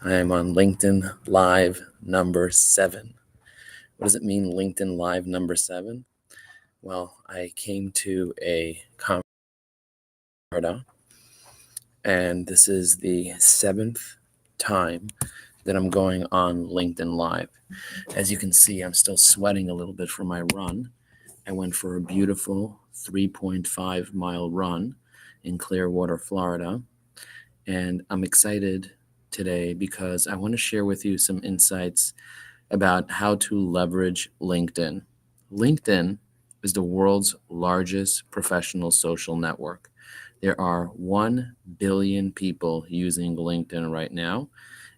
I am on LinkedIn Live number 7. What does it mean, LinkedIn Live number 7? Well, I came to a conference, and this is the 7th time that I'm going on LinkedIn Live. As you can see, I'm still sweating a little bit from my run. I went for a beautiful 3.5-mile run in Clearwater, Florida, and I'm excited today because I want to share with you some insights about how to leverage LinkedIn. LinkedIn is the world's largest professional social network. There are 1 billion people using LinkedIn right now,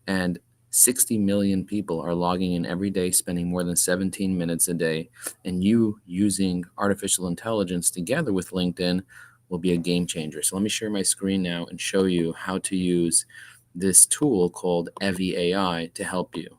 and 60 million people are logging in every day, spending more than 17 minutes a day. And you using artificial intelligence together with LinkedIn will be a game changer. So let me share my screen now and show you how to use this tool called Evie AI to help you.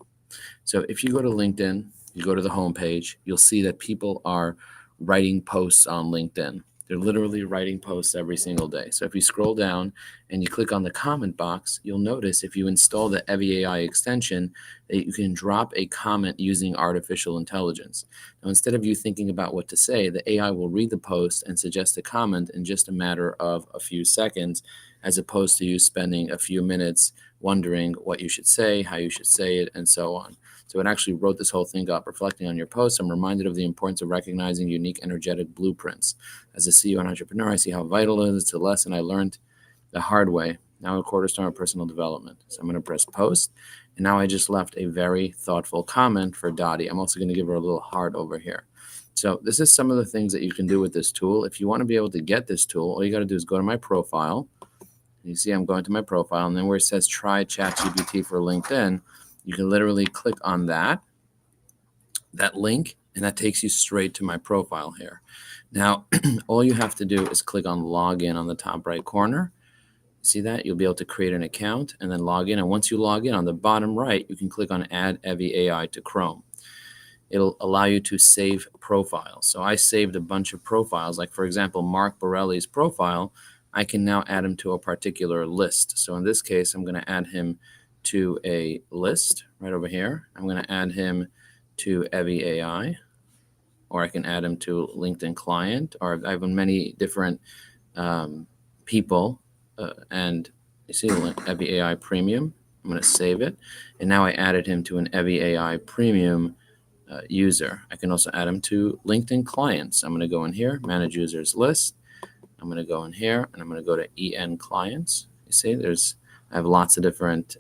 So if you go to LinkedIn, you go to the homepage, you'll see that people are writing posts on LinkedIn. They're literally writing posts every single day. So if you scroll down and you click on the comment box, you'll notice if you install the Evie AI extension that you can drop a comment using artificial intelligence. Now, instead of you thinking about what to say, the AI will read the post and suggest a comment in just a matter of a few seconds, as opposed to you spending a few minutes wondering what you should say, how you should say it, and so on. So it actually wrote this whole thing up. Reflecting on your post, I'm reminded of the importance of recognizing unique energetic blueprints. As a CEO and entrepreneur, I see how vital it is. It's a lesson I learned the hard way. Now a cornerstone of personal development. So I'm going to press post. And now I just left a very thoughtful comment for Dottie. I'm also going to give her a little heart over here. So this is some of the things that you can do with this tool. If you want to be able to get this tool, all you got to do is go to my profile. You see I'm going to my profile, and then where it says try ChatGPT for LinkedIn, you can literally click on that link, and that takes you straight to my profile here. Now, all you have to do is click on login on the top right corner. See that? You'll be able to create an account and then log in. And once you log in, on the bottom right, you can click on Add Evie AI to Chrome. It'll allow you to save profiles. So I saved a bunch of profiles, like for example, Mark Borelli's profile. I can now add him to a particular list. So in this case, I'm going to add him to a list right over here. I'm going to add him to Evie AI, or I can add him to LinkedIn client, or I have many different people. And you see Evie AI Premium. I'm going to save it. And now I added him to an Evie AI Premium user. I can also add him to LinkedIn clients. I'm going to go in here, manage users list. I'm going to go in here and I'm going to go to EN clients. You see, I have lots of different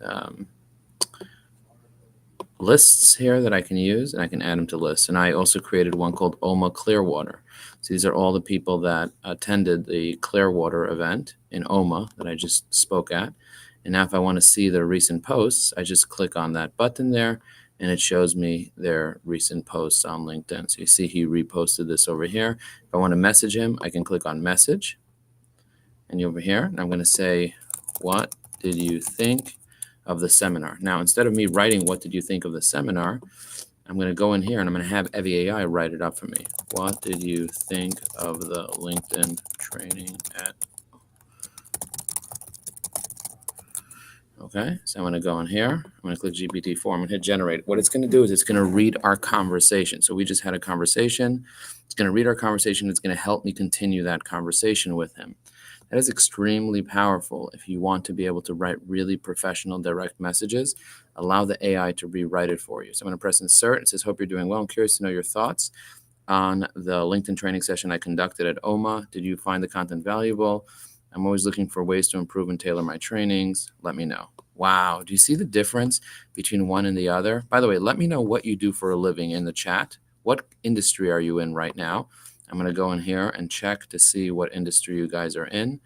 lists here that I can use, and I can add them to lists. And I also created one called OMA Clearwater. So these are all the people that attended the Clearwater event in OMA that I just spoke at. And now if I want to see their recent posts, I just click on that button there, and it shows me their recent posts on LinkedIn. So you see he reposted this over here. If I want to message him, I can click on message. And over here, and I'm going to say, what did you think of the seminar? Now, instead of me writing, what did you think of the seminar? I'm going to go in here and I'm going to have Evie AI write it up for me. What did you think of the LinkedIn training at? Okay, so I'm going to go in here. I'm going to click GPT-4. I'm going to hit generate. What it's going to do is it's going to read our conversation. So we just had a conversation. It's going to read our conversation. It's going to help me continue that conversation with him. That is extremely powerful if you want to be able to write really professional, direct messages. Allow the AI to rewrite it for you. So I'm going to press insert. It says, hope you're doing well. I'm curious to know your thoughts on the LinkedIn training session I conducted at OMA. Did you find the content valuable? I'm always looking for ways to improve and tailor my trainings. Let me know. Wow. Do you see the difference between one and the other? By the way, let me know what you do for a living in the chat. What industry are you in right now? I'm going to go in here and check to see what industry you guys are in.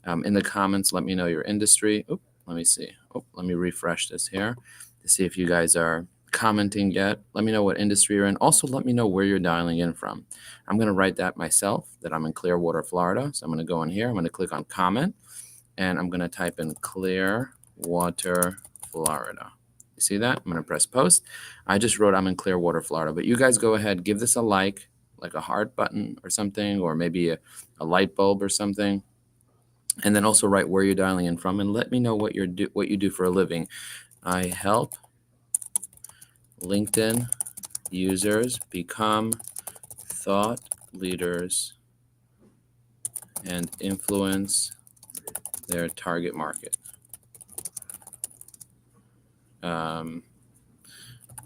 In the comments, let me know your industry. Oh, let me see. Oh, let me refresh this here to see if you guys are commenting yet. Let me know what industry you're in. Also, let me know where you're dialing in from. I'm going to write that myself, that I'm in Clearwater, Florida. So I'm going to go in here. I'm going to click on comment, and I'm going to type in Clearwater, Florida. You see that? I'm going to press post. I just wrote I'm in Clearwater, Florida. But you guys go ahead, give this a like a heart button or something, or maybe a light bulb or something. And then also write where you're dialing in from, and let me know what you do for a living. I help LinkedIn users become thought leaders and influence their target market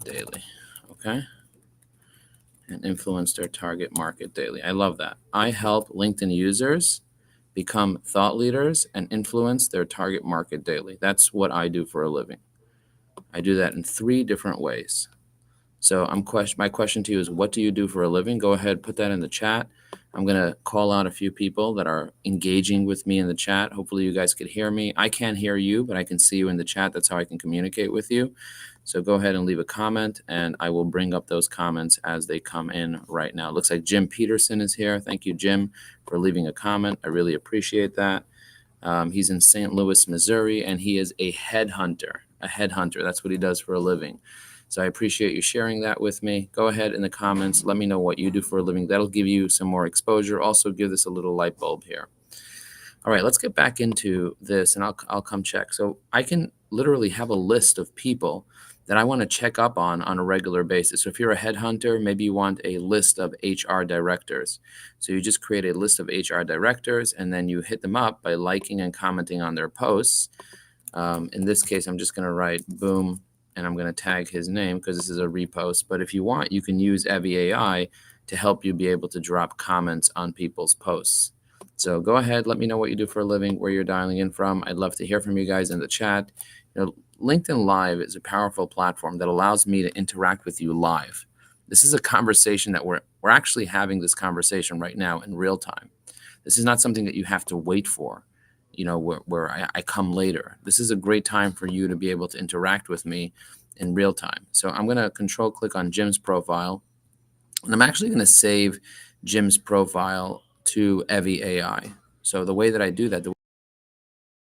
daily. Okay. And influence their target market daily. I love that. I help LinkedIn users become thought leaders and influence their target market daily. That's what I do for a living. I do that in 3 different ways. So my question to you is, what do you do for a living? Go ahead, put that in the chat. I'm going to call out a few people that are engaging with me in the chat. Hopefully you guys could hear me. I can't hear you, but I can see you in the chat. That's how I can communicate with you. So go ahead and leave a comment, and I will bring up those comments as they come in right now. It looks like Jim Peterson is here. Thank you, Jim, for leaving a comment. I really appreciate that. He's in St. Louis, Missouri, and he is a headhunter. A headhunter. That's what he does for a living. So I appreciate you sharing that with me. Go ahead in the comments. Let me know what you do for a living. That'll give you some more exposure. Also give this a little light bulb here. All right, let's get back into this, and I'll come check. So I can literally have a list of people that I want to check up on a regular basis. So if you're a headhunter, maybe you want a list of HR directors. So you just create a list of HR directors, and then you hit them up by liking and commenting on their posts. In this case, I'm just going to write boom, and I'm going to tag his name because this is a repost. But if you want, you can use Evie AI to help you be able to drop comments on people's posts. So go ahead, let me know what you do for a living, where you're dialing in from. I'd love to hear from you guys in the chat. LinkedIn Live is a powerful platform that allows me to interact with you live. This is a conversation that we're actually having this conversation right now in real time. This is not something that you have to wait for, where I come later. This is a great time for you to be able to interact with me in real time. So I'm going to control click on Jim's profile, and I'm actually going to save Jim's profile to Evie AI. So the way that I do that, the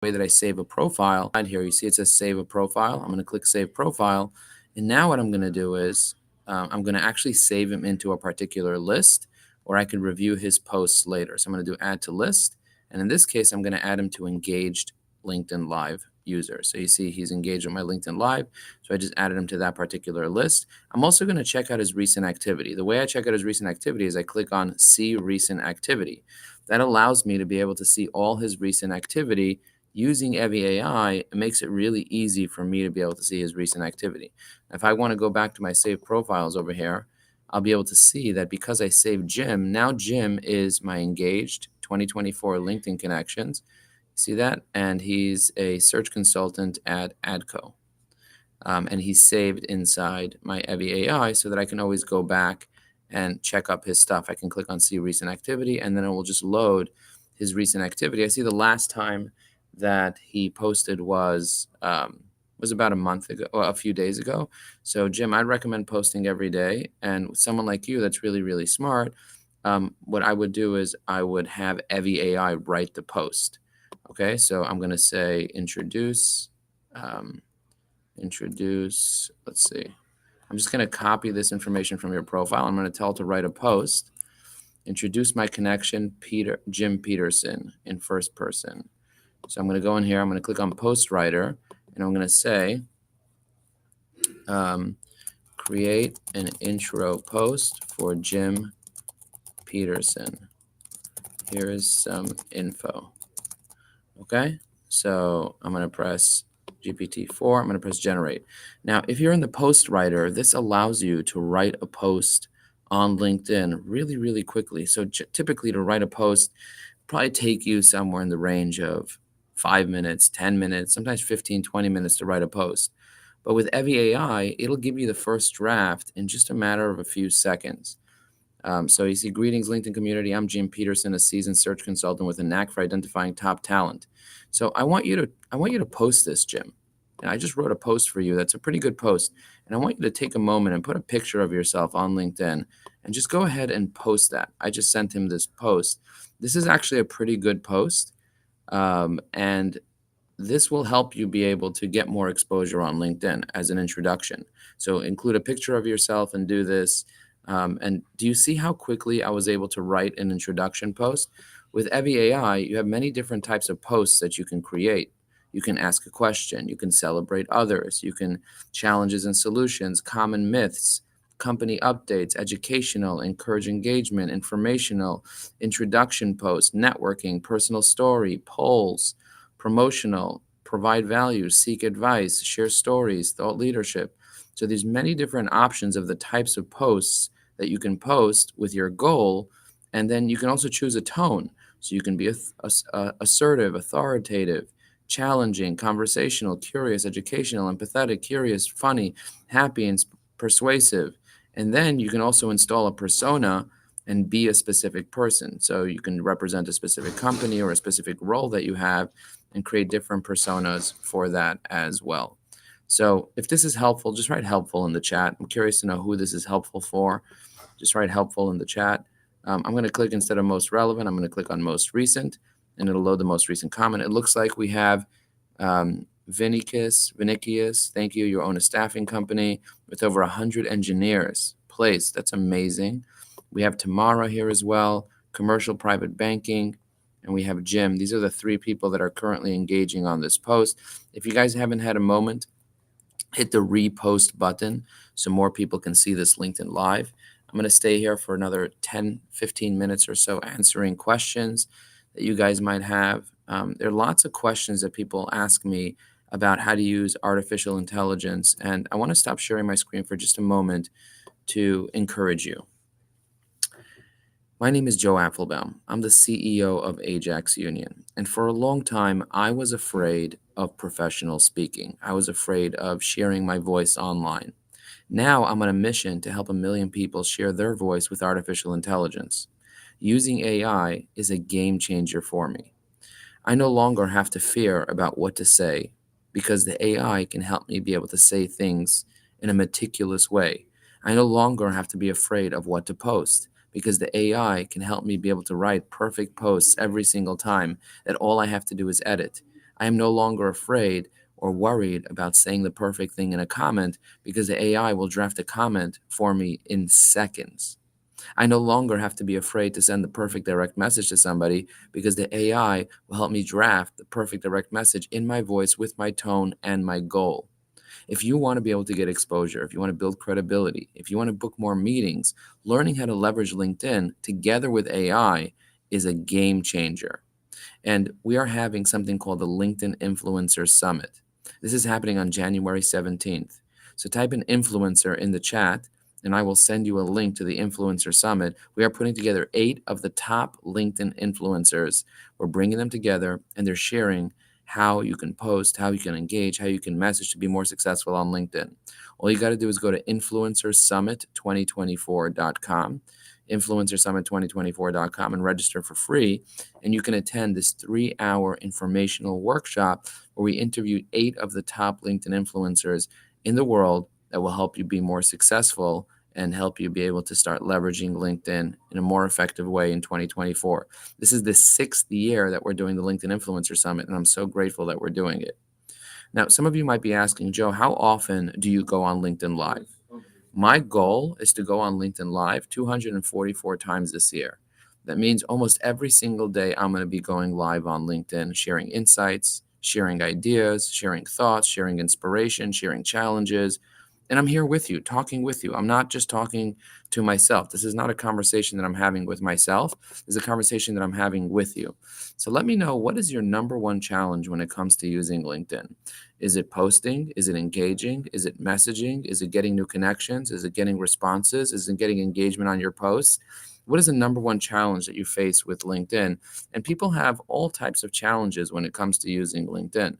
way that I save a profile, right here, you see it says save a profile. I'm going to click save profile. And now what I'm going to do is I'm going to actually save him into a particular list where I can review his posts later. So I'm going to do add to list. And in this case, I'm going to add him to engaged LinkedIn Live user. So you see he's engaged with my LinkedIn Live. So I just added him to that particular list. I'm also going to check out his recent activity. The way I check out his recent activity is I click on see recent activity. That allows me to be able to see all his recent activity. Using Evie AI, it makes it really easy for me to be able to see his recent activity. If I want to go back to my saved profiles over here, I'll be able to see that because I saved Jim, now Jim is my engaged 2024 LinkedIn connections. See that? And he's a search consultant at ADCO. And he's saved inside my Evie AI so that I can always go back and check up his stuff. I can click on see recent activity, and then it will just load his recent activity. I see the last time that he posted was about a month ago, or a few days ago. So Jim, I'd recommend posting every day. And with someone like you that's really, really smart, what I would do is I would have Evie AI write the post. Okay, so I'm going to say introduce, let's see. I'm just going to copy this information from your profile. I'm going to tell it to write a post. Introduce my connection, Jim Peterson, in first person. So I'm going to go in here. I'm going to click on post writer, and I'm going to say, create an intro post for Jim Peterson. Here is some info. Okay, so I'm going to press GPT-4. I'm going to press generate. Now, if you're in the post writer, this allows you to write a post on LinkedIn really, really quickly. So typically to write a post probably take you somewhere in the range of 5 minutes, 10 minutes, sometimes 15, 20 minutes to write a post. But with Evie AI, it'll give you the first draft in just a matter of a few seconds. So you see, greetings, LinkedIn community. I'm Jim Peterson, a seasoned search consultant with a knack for identifying top talent. So I want you to post this, Jim. And I just wrote a post for you. That's a pretty good post. And I want you to take a moment and put a picture of yourself on LinkedIn and just go ahead and post that. I just sent him this post. This is actually a pretty good post. And this will help you be able to get more exposure on LinkedIn as an introduction. So include a picture of yourself and do this. And do you see how quickly I was able to write an introduction post? With Evie AI, you have many different types of posts that you can create. You can ask a question. You can celebrate others. You can challenges and solutions, common myths, company updates, educational, encourage engagement, informational, introduction posts, networking, personal story, polls, promotional, provide value, seek advice, share stories, thought leadership. So there's many different options of the types of posts that you can post with your goal, and then you can also choose a tone. So you can be assertive, authoritative, challenging, conversational, curious, educational, empathetic, curious, funny, happy, and persuasive. And then you can also install a persona and be a specific person. So you can represent a specific company or a specific role that you have and create different personas for that as well. So if this is helpful, just write helpful in the chat. I'm curious to know who this is helpful for. Just write helpful in the chat. I'm going to click instead of most relevant, I'm going to click on most recent, and it'll load the most recent comment. It looks like we have Vinicius, thank you. You own a staffing company with over 100 engineers placed. That's amazing. We have Tamara here as well, commercial private banking, and we have Jim. These are the three people that are currently engaging on this post. If you guys haven't had a moment, hit the repost button so more people can see this LinkedIn Live. I'm going to stay here for another 10, 15 minutes or so answering questions that you guys might have. There are lots of questions that people ask me about how to use artificial intelligence, and I want to stop sharing my screen for just a moment to encourage you. My name is Joe Apfelbaum. I'm the CEO of Ajax Union. And for a long time, I was afraid of professional speaking. I was afraid of sharing my voice online. Now I'm on a mission to help 1 million people share their voice with artificial intelligence. Using AI is a game changer for me. I no longer have to fear about what to say because the AI can help me be able to say things in a meticulous way. I no longer have to be afraid of what to post because the AI can help me be able to write perfect posts every single time that all I have to do is edit. I am no longer afraid or worried about saying the perfect thing in a comment because the AI will draft a comment for me in seconds. I no longer have to be afraid to send the perfect direct message to somebody because the AI will help me draft the perfect direct message in my voice with my tone and my goal. If you want to be able to get exposure, if you want to build credibility, if you want to book more meetings, learning how to leverage LinkedIn together with AI is a game changer. And we are having something called the LinkedIn Influencer Summit. This is happening on January 17th. So type in influencer in the chat, and I will send you a link to the Influencer Summit. We are putting together 8 of the top LinkedIn influencers. We're bringing them together, and they're sharing how you can post, how you can engage, how you can message to be more successful on LinkedIn. All you got to do is go to influencersummit2024.com, influencersummit2024.com, and register for free. And you can attend this 3-hour informational workshop where we interviewed 8 of the top LinkedIn influencers in the world that will help you be more successful and help you be able to start leveraging LinkedIn in a more effective way in 2024. This is the 6th year that we're doing the LinkedIn Influencer Summit, and I'm so grateful that we're doing it. Now, some of you might be asking, Joe, how often do you go on LinkedIn Live? My goal is to go on LinkedIn Live 244 times this year. That means almost every single day I'm going to be going live on LinkedIn, sharing insights, sharing ideas, sharing thoughts, sharing inspiration, sharing challenges. And I'm here with you, talking with you. I'm not just talking to myself. This is not a conversation that I'm having with myself. This is a conversation that I'm having with you. So let me know, what is your number one challenge when it comes to using LinkedIn? Is it posting? Is it engaging? Is it messaging? Is it getting new connections? Is it getting responses? Is it getting engagement on your posts? What is the number one challenge that you face with LinkedIn? And people have all types of challenges when it comes to using LinkedIn.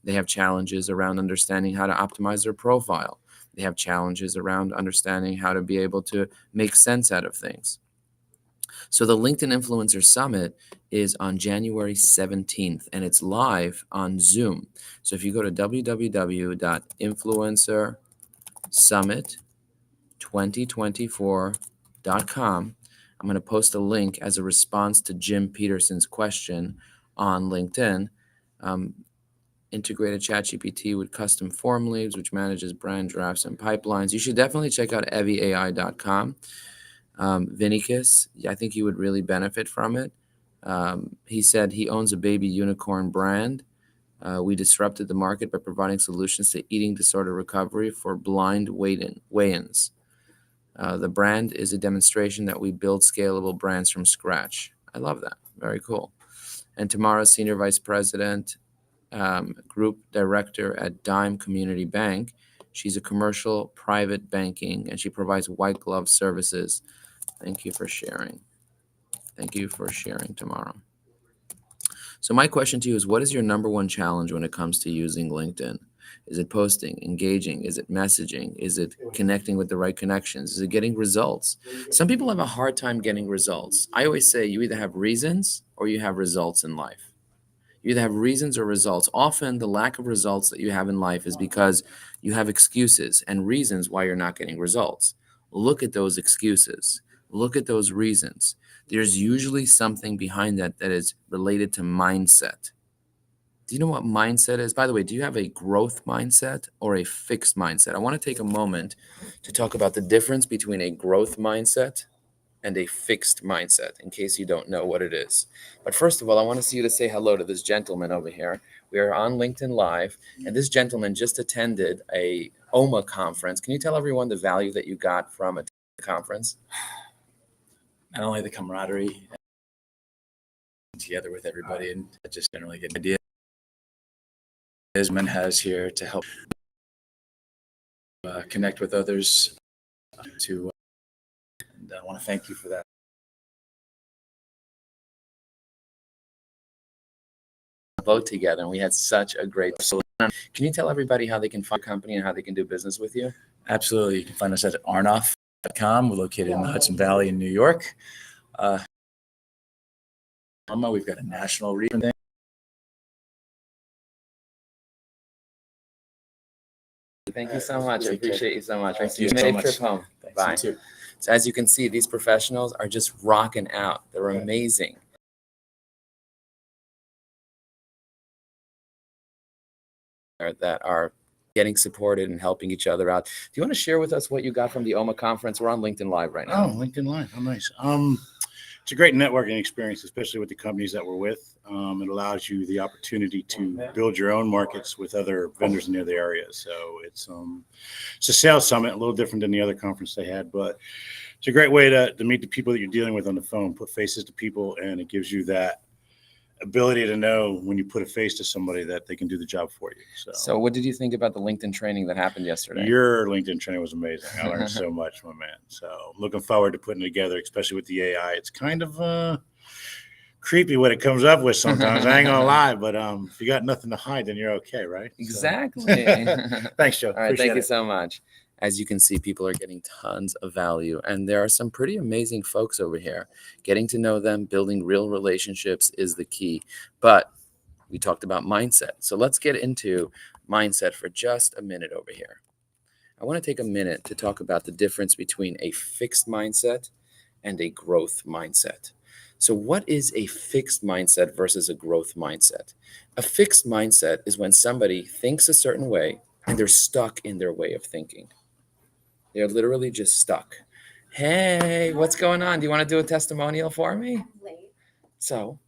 They have challenges around understanding how to optimize their profile. They have challenges around understanding how to be able to make sense out of things. So the LinkedIn Influencer Summit is on January 17th, and it's live on Zoom. So if you go to www.influencersummit2024.com, I'm going to post a link as a response to Jim Peterson's question on LinkedIn. Integrated ChatGPT with custom form leads, which manages brand drafts and pipelines. You should definitely check out eviai.com. Vinicius, I think you would really benefit from it. He said he owns a baby unicorn brand. We disrupted the market by providing solutions to eating disorder recovery for blind weigh-ins. The brand is a demonstration that we build scalable brands from scratch. I love that. Very cool. And Tamara's Senior Vice President, Group Director at Dime Community Bank. She's a commercial private banking, and she provides white glove services. Thank you for sharing. Thank you for sharing, Tamara. So my question to you is, what is your number one challenge when it comes to using LinkedIn? Is it posting, engaging? Is it messaging? Is it connecting with the right connections? Is it getting results? Some people have a hard time getting results. I always say you either have reasons or you have results in life. You either have reasons or results. Often the lack of results that you have in life is because you have excuses and reasons why you're not getting results. Look at those excuses. Look at those reasons. There's usually something behind that that is related to mindset. Do you know what mindset is? By the way, do you have a growth mindset or a fixed mindset? I want to take a moment to talk about the difference between a growth mindset and a fixed mindset, in case you don't know what it is. But first of all, I want to see you to say hello to this gentleman over here. We are on LinkedIn Live, and this gentleman just attended a OMA conference. Can you tell everyone the value that you got from a conference? Not only the camaraderie together with everybody, and just generally get an idea man has here to help connect with others. And I want to thank you for that. Both together, and we had such a great. Can you tell everybody how they can find your company and how they can do business with you? Absolutely. You can find us at arnoff.com. We're located in the Hudson Valley in New York. We've got a national region thing. Thank you so much. I appreciate you so much. Thank you so much. Trip home. Thanks. Bye. You too. So as you can see, these professionals are just rocking out. They're amazing. That are getting supported and helping each other out. Do you want to share with us what you got from the OMA conference? We're on LinkedIn Live right now. Oh, LinkedIn Live. How nice. It's a great networking experience, especially with the companies that we're with. It allows you the opportunity to build your own markets with other vendors in the other areas. So it's a sales summit, a little different than the other conference they had, but it's a great way to meet the people that you're dealing with on the phone, put faces to people, and it gives you that ability to know when you put a face to somebody that they can do the job for you. So what did you think about the LinkedIn training that happened yesterday? Your LinkedIn training was amazing. I learned so much, my man. So looking forward to putting it together, especially with the AI. It's kind of creepy what it comes up with sometimes. I ain't gonna lie, but if you got nothing to hide, then you're okay, right? Exactly. Thanks, Joe. All right, thank you so much. As you can see, people are getting tons of value, and there are some pretty amazing folks over here. Getting to know them, building real relationships is the key. But we talked about mindset. So let's get into mindset for just a minute over here. I want to take a minute to talk about the difference between a fixed mindset and a growth mindset. So what is a fixed mindset versus a growth mindset? A fixed mindset is when somebody thinks a certain way and they're stuck in their way of thinking. They're literally just stuck. Hey, what's going on? Do you want to do a testimonial for me? I'm late. So,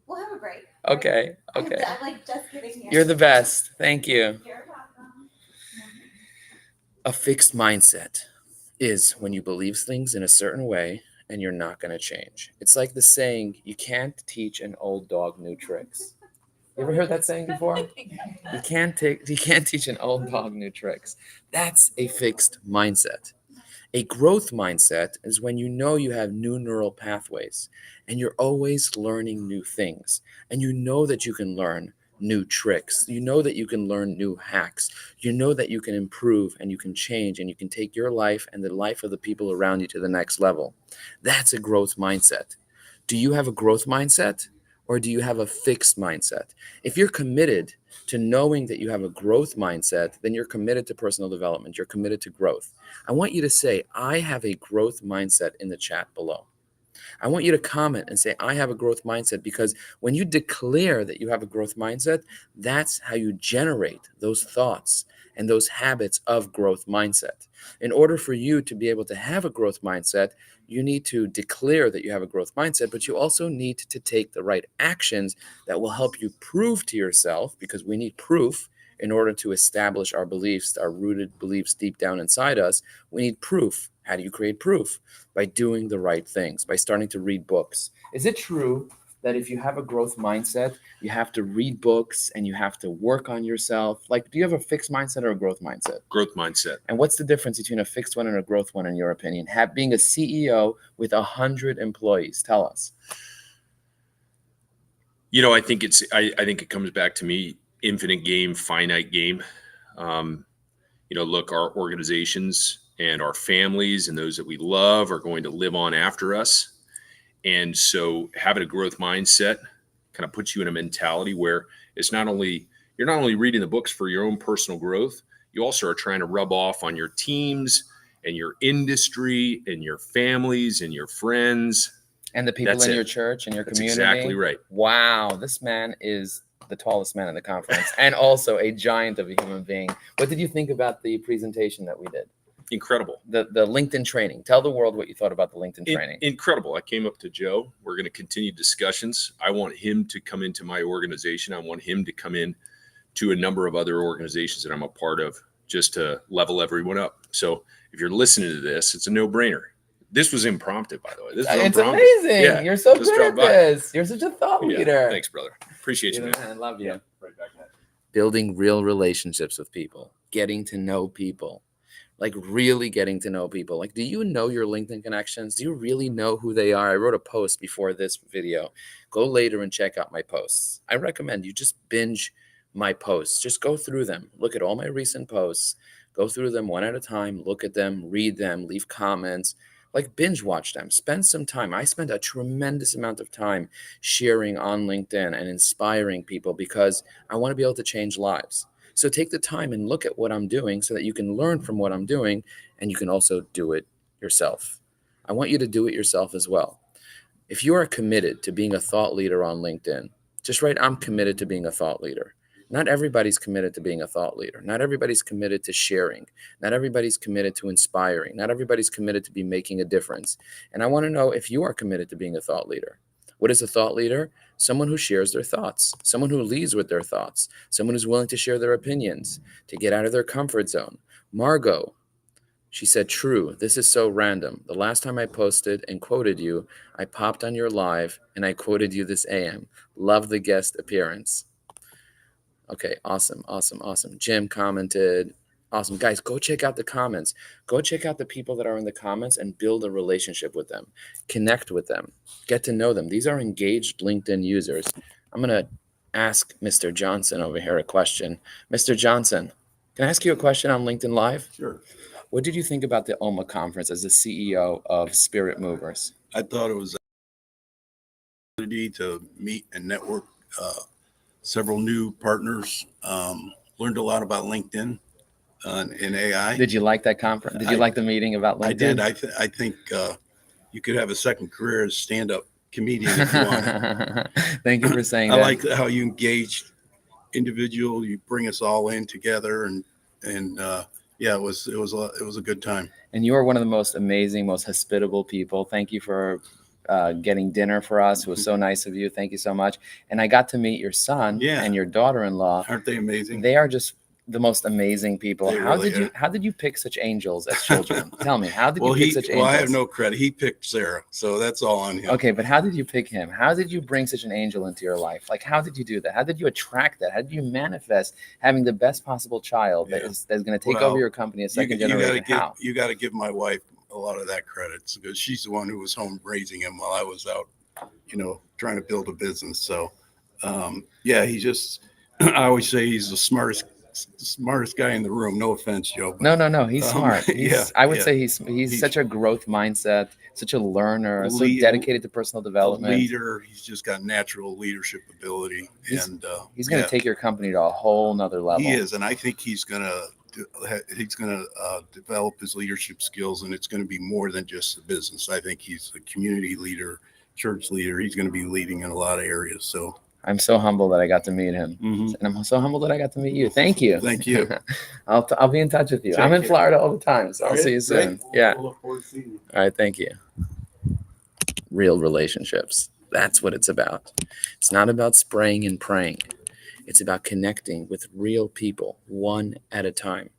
We'll have a break. okay. I'm like just getting here. You're the best. Thank you. You're welcome. A fixed mindset is when you believe things in a certain way and you're not going to change. It's like the saying, you can't teach an old dog new tricks. You ever heard that saying before? You can't teach an old dog new tricks. That's a fixed mindset. A growth mindset is when you know you have new neural pathways and you're always learning new things, and you know that you can learn new tricks. You know that you can learn new hacks. You know that you can improve and you can change and you can take your life and the life of the people around you to the next level. That's a growth mindset. Do you have a growth mindset? Or do you have a fixed mindset? If you're committed to knowing that you have a growth mindset, then you're committed to personal development. You're committed to growth. I want you to say, I have a growth mindset in the chat below. I want you to comment and say, I have a growth mindset, because when you declare that you have a growth mindset, that's how you generate those thoughts and those habits of growth mindset. In order for you to be able to have a growth mindset, you need to declare that you have a growth mindset, but you also need to take the right actions that will help you prove to yourself, because we need proof in order to establish our beliefs, our rooted beliefs deep down inside us. We need proof. How do you create proof? By doing the right things, by starting to read books. Is it true that if you have a growth mindset, you have to read books and you have to work on yourself? Like, do you have a fixed mindset or a growth mindset? Growth mindset. And what's the difference between a fixed one and a growth one, in your opinion? Being a CEO with 100 employees, tell us. I think I think it comes back to me, infinite game, finite game. Look, our organizations and our families and those that we love are going to live on after us. And so having a growth mindset kind of puts you in a mentality where you're not only reading the books for your own personal growth, you also are trying to rub off on your teams and your industry and your families and your friends. And the people That's in it. your church and your That's community. exactly right. Wow, this man is the tallest man in the conference and also a giant of a human being. What did you think about the presentation that we did? Incredible. The LinkedIn training. Tell the world what you thought about the LinkedIn training. Incredible. I came up to Joe. We're going to continue discussions. I want him to come into my organization. I want him to come in to a number of other organizations that I'm a part of, just to level everyone up. So if you're listening to this, it's a no-brainer. This was impromptu, by the way. This was It's impromptu. amazing. Yeah, You're so just good at drop by. this. You're such a thought Yeah, leader. thanks, brother. Appreciate you, man. I love you. Yeah, right back at it. Building real relationships with people, getting to know people, like really getting to know people. Like, do you know your LinkedIn connections? Do you really know who they are? I wrote a post before this video. Go later and check out my posts. I recommend you just binge my posts. Just go through them. Look at all my recent posts. Go through them one at a time. Look at them, read them, leave comments. Like, binge watch them. Spend some time. I spend a tremendous amount of time sharing on LinkedIn and inspiring people because I want to be able to change lives. So take the time and look at what I'm doing so that you can learn from what I'm doing, and you can also do it yourself. I want you to do it yourself as well. If you are committed to being a thought leader on LinkedIn, just write, I'm committed to being a thought leader. Not everybody's committed to being a thought leader. Not everybody's committed to sharing. Not everybody's committed to inspiring. Not everybody's committed to be making a difference. And I want to know if you are committed to being a thought leader. What is a thought leader? Someone who shares their thoughts, someone who leads with their thoughts, someone who's willing to share their opinions, to get out of their comfort zone. Margot, she said, true, this is so random. The last time I posted and quoted you, I popped on your live and I quoted you this AM. Love the guest appearance. Okay, awesome. Jim commented, awesome. Guys, go check out the comments. Go check out the people that are in the comments and build a relationship with them. Connect with them. Get to know them. These are engaged LinkedIn users. I'm going to ask Mr. Johnson over here a question. Mr. Johnson, can I ask you a question on LinkedIn Live? Sure. What did you think about the OMA conference as the CEO of Spirit Movers? I thought it was an opportunity to meet and network several new partners. Learned a lot about LinkedIn and AI. Did you like that conference? Did you like the meeting about LinkedIn? I did. I think you could have a second career as stand-up comedian if you want. Thank you for saying I that. like how you engage individual. You bring us all in together, and yeah, it was a good time. And you are one of the most amazing, most hospitable people. Thank you for getting dinner for us. It was so nice of you. Thank you so much. And I got to meet your son and your daughter-in-law. Aren't they amazing? They are just the most amazing people. They How really did you are. how did you pick such angels as children? Tell me, how did you pick such angels? Well, I have no credit. He picked Sarah, so that's all on him. Okay, but how did you pick him? How did you bring such an angel into your life? Like, how did you do that? How did you attract that? How did you manifest having the best possible child that's going to take over your company, a second generation? How? You got to give my wife a lot of that credit because she's the one who was home raising him while I was out, trying to build a business. So, yeah, he just, I always say he's the smartest guy in the room. No offense, Joe. But, no. He's smart. I would say he's such a growth mindset, such a learner, so dedicated to personal development. Leader. He's just got natural leadership ability, he's going to take your company to a whole nother level. He is, and I think he's going to develop his leadership skills, and it's going to be more than just the business. I think he's a community leader, church leader. He's going to be leading in a lot of areas. So I'm so humble that I got to meet him. Mhm. And I'm so humbled that I got to meet you. Thank you. Thank you. I'll be in touch with you. Take I'm in care. Florida all the time, so I'll Are you? see you soon. Great. Yeah. We'll look forward to seeing you. All right. Thank you. Real relationships. That's what it's about. It's not about spraying and praying. It's about connecting with real people one at a time.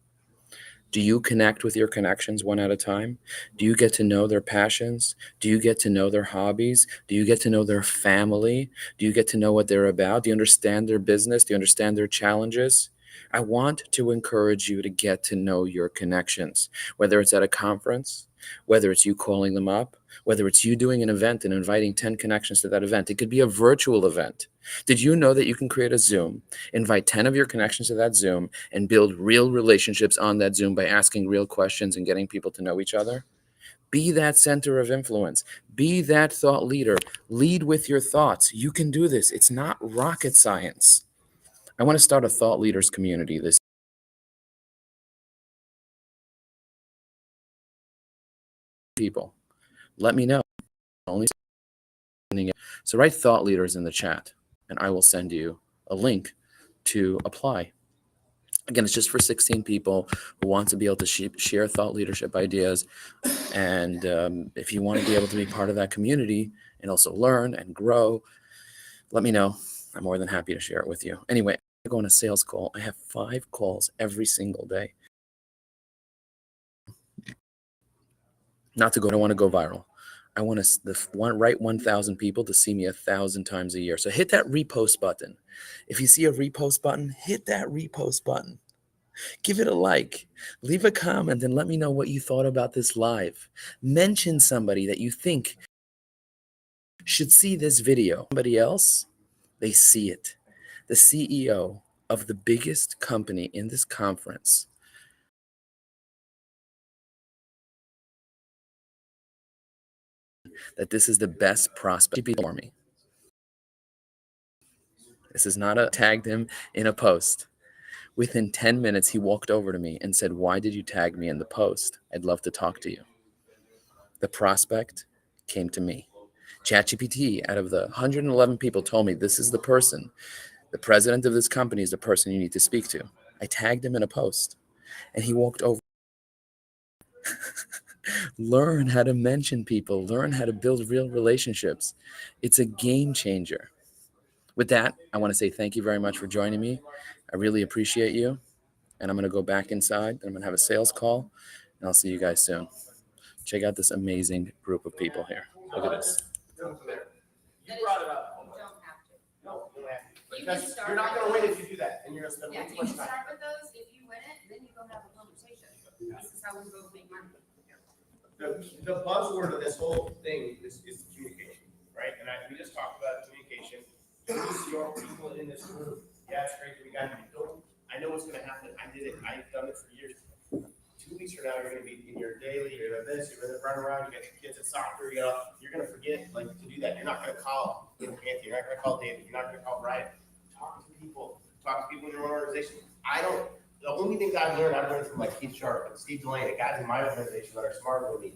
Do you connect with your connections one at a time? Do you get to know their passions? Do you get to know their hobbies? Do you get to know their family? Do you get to know what they're about? Do you understand their business? Do you understand their challenges? I want to encourage you to get to know your connections, whether it's at a conference, whether it's you calling them up, whether it's you doing an event and inviting 10 connections to that event. It could be a virtual event. Did you know that you can create a Zoom, invite 10 of your connections to that Zoom, and build real relationships on that Zoom by asking real questions and getting people to know each other? Be that center of influence. Be that thought leader. Lead with your thoughts. You can do this. It's not rocket science. I want to start a thought leaders community this people. Let me know. Only so write thought leaders in the chat and I will send you a link to apply. Again, it's just for 16 people who want to be able to share thought leadership ideas. And if you want to be able to be part of that community and also learn and grow, let me know. I'm more than happy to share it with you. Anyway, I go on a sales call. I have 5 calls every single day. Not to go, I don't want to go viral. I want to write 1,000 people to see me 1,000 times a year. So hit that repost button. If you see a repost button, hit that repost button. Give it a like. Leave a comment and let me know what you thought about this live. Mention somebody that you think should see this video. Somebody else, they see it. The CEO of the biggest company in this conference that this is the best prospect for me. This is not a tagged him in a post. Within 10 minutes, he walked over to me and said, "Why did you tag me in the post? I'd love to talk to you." The prospect came to me. ChatGPT, out of the 111 people, told me this is the person. The president of this company is the person you need to speak to. I tagged him in a post and he walked over. Learn how to mention people, learn how to build real relationships. It's a game changer. With that, I want to say thank you very much for joining me. I really appreciate you. And I'm going to go back inside. I'm going to have a sales call and I'll see you guys soon. Check out this amazing group of people here. Look at this. You brought it up. You don't have to. No, you don't have to. You can Because start you're not with gonna win those. if you do that, and you're gonna spend Yeah, way you too can much time. start with those. If you win it, then you go have a conversation. This is how we both make money. The buzzword of this whole thing is communication, right? And we just talked about communication. Who's your people in this room? Yeah, it's great that we got you. I know what's gonna happen. I did it. I've done it for years. 2 weeks from now, you're gonna be in your daily, you're gonna this, you're gonna run around, you got your kids at soccer, you're gonna forget like to do that. You're not gonna call Anthony, you're not gonna call David, you're not gonna call Brian. Talk to people in your own organization. The only things I've learned from like Keith Sharp and Steve Delaney, guys in my organization that are smarter than me.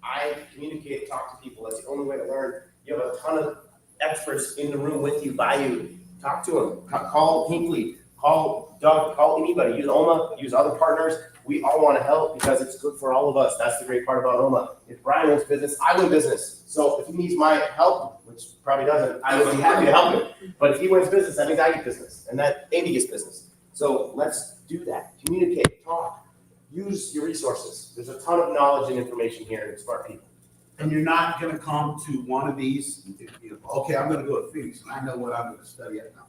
I communicate, talk to people. That's the only way to learn. You have a ton of experts in the room with you, by you. Talk to them. Call Hinkley, call Doug, call anybody. Use OMA, use other partners. We all want to help because it's good for all of us. That's the great part about OMA. If Brian wins business, I win business. So if he needs my help, which probably doesn't, I would be happy to help him. But if he wins business, that means I get business, and that Andy gets business. So let's do that. Communicate, talk, use your resources. There's a ton of knowledge and information here, and smart people. And you're not gonna come to one of these, okay, I'm gonna go to Phoenix and I know what I'm gonna study at now.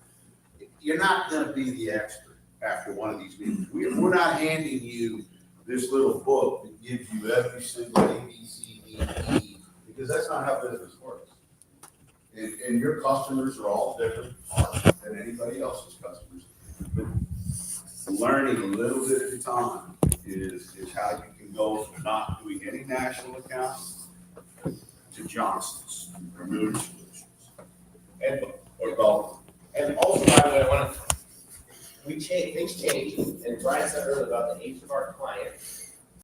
You're not gonna be the expert after one of these meetings. We're not handing you this little book that gives you every single A, B, C, D, E, because that's not how business works. And your customers are all different than anybody else's customers. But learning a little bit at a time is how you can go from not doing any national accounts to Johnson's or Moody Solutions And or Gulf. And also, by the way, things change, and Brian said earlier about the age of our client.